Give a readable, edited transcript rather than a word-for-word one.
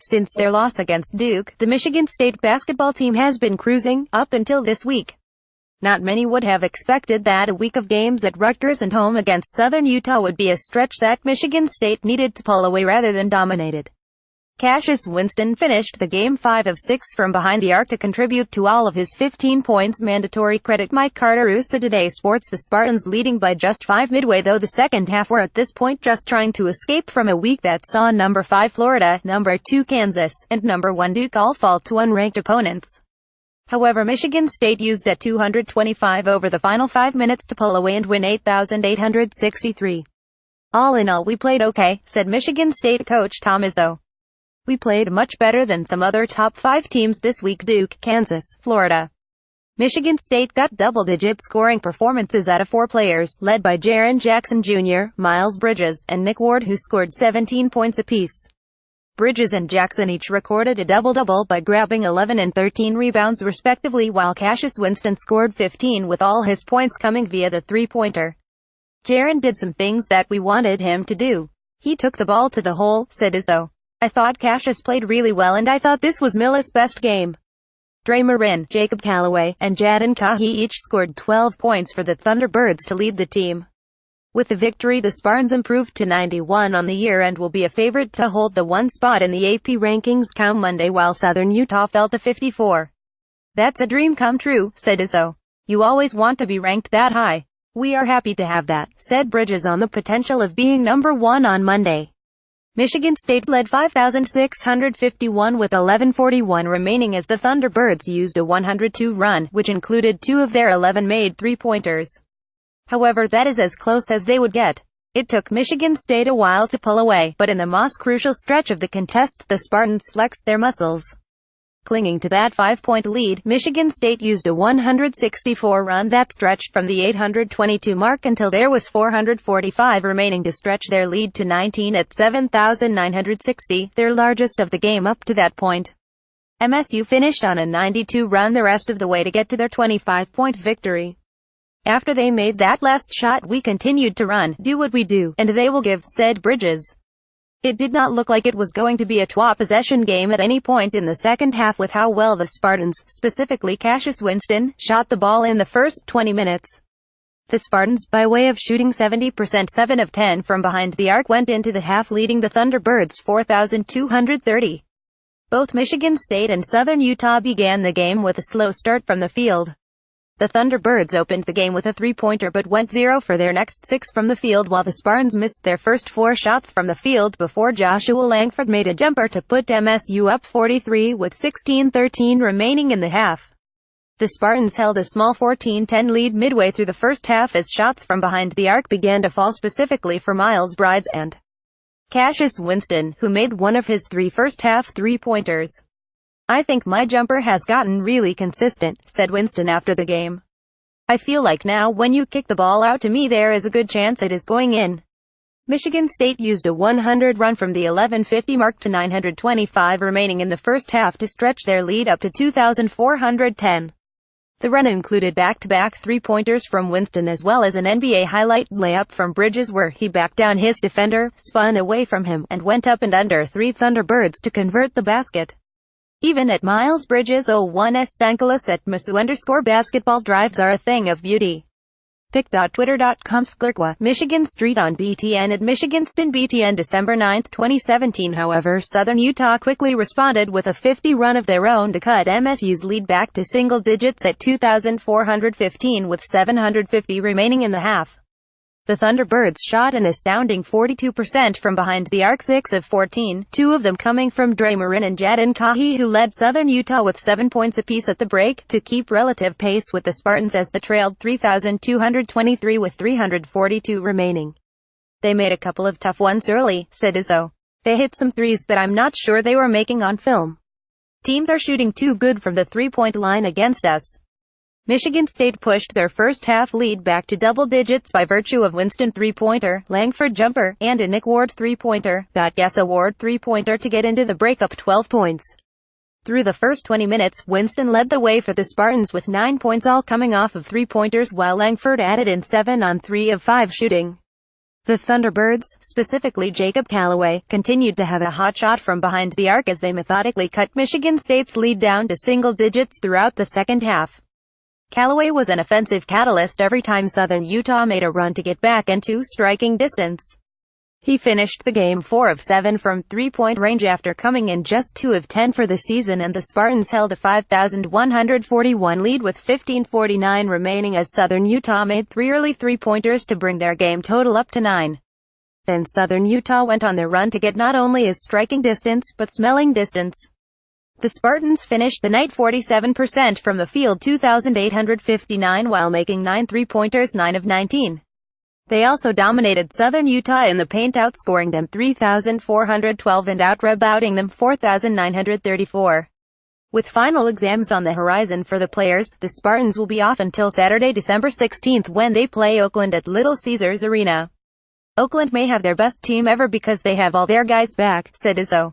Since their loss against Duke, the Michigan State basketball team has been cruising, up until this week. Not many would have expected that a week of games at Rutgers and home against Southern Utah would be a stretch that Michigan State needed to pull away rather than dominated. Cassius Winston finished the game 5 of 6 from behind the arc to contribute to all of his 15 points. Mandatory credit Mike Carter who said Today Sports the Spartans leading by just 5 midway though the second half were at this point just trying to escape from a week that saw number 5 Florida, number 2 Kansas, and number 1 Duke all fall to unranked opponents. However, Michigan State used at 225 over the final 5 minutes to pull away and win 8,863. All in all we played okay, said Michigan State coach Tom Izzo. We played much better than some other top 5 teams this week: Duke, Kansas, Florida. Michigan State got double-digit scoring performances out of 4 players, led by Jaren Jackson Jr., Miles Bridges, and Nick Ward who scored 17 points apiece. Bridges and Jackson each recorded a double-double by grabbing 11 and 13 rebounds respectively, while Cassius Winston scored 15 with all his points coming via the three-pointer. Jaren did some things that we wanted him to do. He took the ball to the hole, said Izzo. I thought Cassius played really well and I thought this was Millis' best game. Dre Marin, Jacob Callaway, and Jaden Kahi each scored 12 points for the Thunderbirds to lead the team. With the victory the Spartans improved to 91 on the year and will be a favorite to hold the 1 spot in the AP rankings come Monday, while Southern Utah fell to 54. That's a dream come true, said Izzo. You always want to be ranked that high. We are happy to have that, said Bridges on the potential of being number 1 on Monday. Michigan State led 5,651 with 11:41 remaining as the Thunderbirds used a 102 run, which included 2 of their 11 made three-pointers. However, that is as close as they would get. It took Michigan State a while to pull away, but in the most crucial stretch of the contest the Spartans flexed their muscles. Clinging to that 5-point lead, Michigan State used a 164 run that stretched from the 822 mark until there was 445 remaining to stretch their lead to 19 at 7,960, their largest of the game up to that point. MSU finished on a 92 run the rest of the way to get to their 25-point victory. After they made that last shot we continued to run, do what we do, and they will give, said Bridges. It did not look like it was going to be a 2-possession game at any point in the second half with how well the Spartans, specifically Cassius Winston, shot the ball in the first 20 minutes. The Spartans, by way of shooting 70% 7 of 10 from behind the arc, went into the half leading the Thunderbirds 4,230. Both Michigan State and Southern Utah began the game with a slow start from the field. The Thunderbirds opened the game with a three-pointer but went 0 for their next 6 from the field, while the Spartans missed their first 4 shots from the field before Joshua Langford made a jumper to put MSU up 43 with 16:13 remaining in the half. The Spartans held a small 14-10 lead midway through the first half as shots from behind the arc began to fall, specifically for Miles Bridges and Cassius Winston, who made one of his 3 first-half three-pointers. I think my jumper has gotten really consistent, said Winston after the game. I feel like now when you kick the ball out to me there is a good chance it is going in. Michigan State used a 100 run from the 11:50 mark to 925 remaining in the first half to stretch their lead up to 2,410. The run included back-to-back three-pointers from Winston as well as an NBA highlight layup from Bridges where he backed down his defender, spun away from him, and went up and under 3 Thunderbirds to convert the basket. Even at Miles Bridges 01 Stankolas at Masu_basketball drives are a thing of beauty. Pic.twitter.com/Clerqua, Michigan Street on BTN at Michiganston BTN December 9, 2017. However, Southern Utah quickly responded with a 50 run of their own to cut MSU's lead back to single digits at 2,415 with 750 remaining in the half. The Thunderbirds shot an astounding 42% from behind the arc, 6 of 14, 2 of them coming from Dre Marin and Jaden Kahi, who led Southern Utah with 7 points apiece at the break, to keep relative pace with the Spartans as they trailed 3,223 with 342 remaining. They made a couple of tough ones early, said Izzo. They hit some threes that I'm not sure they were making on film. Teams are shooting too good from the three-point line against us. Michigan State pushed their first-half lead back to double digits by virtue of Winston three-pointer, Langford jumper, and a Nick Ward three-pointer, Gessa Ward three-pointer to get into the break up 12 points. Through the first 20 minutes, Winston led the way for the Spartans with 9 points all coming off of three-pointers, while Langford added in 7 on 3 of 5 shooting. The Thunderbirds, specifically Jacob Callaway, continued to have a hot shot from behind the arc as they methodically cut Michigan State's lead down to single digits throughout the second half. Callaway was an offensive catalyst every time Southern Utah made a run to get back into striking distance. He finished the game 4 of 7 from three-point range after coming in just 2 of 10 for the season, and the Spartans held a 5,141 lead with 15:49 remaining as Southern Utah made 3 early three-pointers to bring their game total up to 9. Then Southern Utah went on their run to get not only his striking distance but smelling distance. The Spartans finished the night 47% from the field, 2,859, while making 9 three-pointers, 9 of 19. They also dominated Southern Utah in the paint, outscoring them 3,412 and out-rebounding them 4,934. With final exams on the horizon for the players, the Spartans will be off until Saturday, December 16th, when they play Oakland at Little Caesars Arena. Oakland may have their best team ever because they have all their guys back, said Izzo.